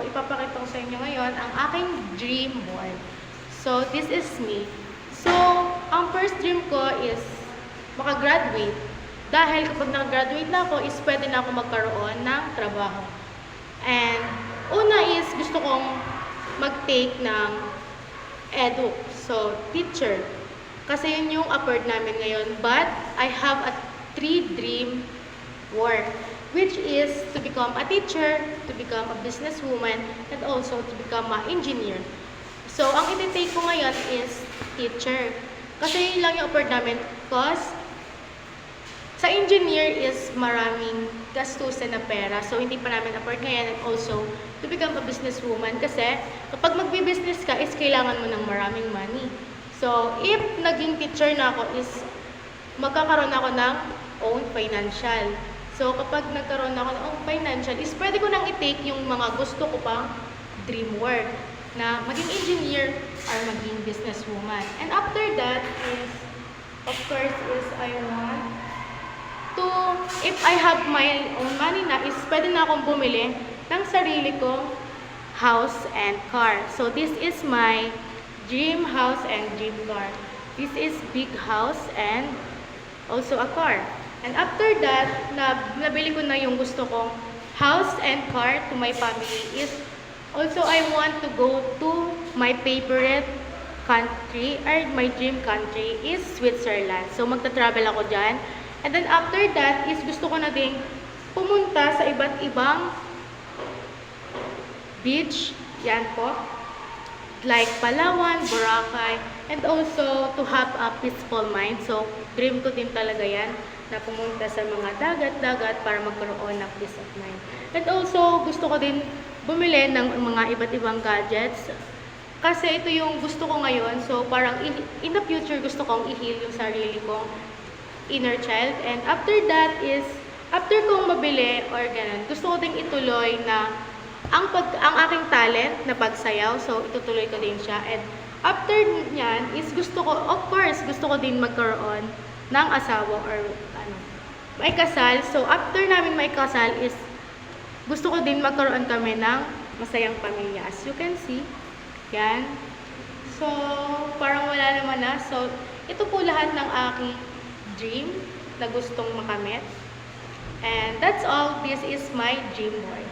ipapakita ko sa inyo ngayon ang aking dream board. So, this is me. So, ang first dream ko is makagraduate. Dahil kapag nakagraduate na ako, is pwede na ako magkaroon ng trabaho. And, una is gusto kong mag-take ng edu. So, teacher. Kasi yun yung upward namin ngayon. But, I have a 3-dream work, which is to become a teacher, to become a businesswoman, and also to become an engineer. So, ang iti-take ko ngayon is teacher. Kasi yun lang yung upward namin. Because, sa engineer is maraming gastusan na pera. So, hindi pa namin afford ngayon. And also, to become a businesswoman. Kasi, kapag magbi-business ka, is kailangan mo ng maraming money. So, if naging teacher na ako, is magkakaroon ako ng own financial. So, kapag nagkaroon ako ng own financial, is pwede ko nang i-take yung mga gusto ko pang dream work na maging engineer or maging businesswoman. And after that is, of course, is I want to, if I have my own money na, is pwede na akong bumili ng sarili kong house and car. So, this is my dream house and dream car. This is big house and also a car. And after that, nabili ko na yung gusto kong house and car to my family is also I want to go to my favorite country or my dream country is Switzerland. So magta-travel ako dyan. And then after that is gusto ko na ding pumunta sa iba't ibang beach. Yan po. Like Palawan, Boracay, and also to have a peaceful mind. So, dream ko din talaga yan na pumunta sa mga dagat-dagat para magkaroon ng peace of mind. And also, gusto ko din bumili ng mga iba't ibang gadgets. Kasi ito yung gusto ko ngayon. So, parang in the future, gusto kong i-heal yung sarili kong inner child. And after that is, after kong mabili or ganun, gusto ko ding ituloy na ang aking talent na pagsayaw, so itutuloy ko din siya. And after nyan is gusto ko, of course, gusto ko din magkaroon ng asawa or may kasal. So after namin may kasal is gusto ko din magkaroon kami ng masayang pamilya. As you can see, yan. So parang wala naman na. So ito po lahat ng aking dream na gustong makamit. And that's all. This is my dream board.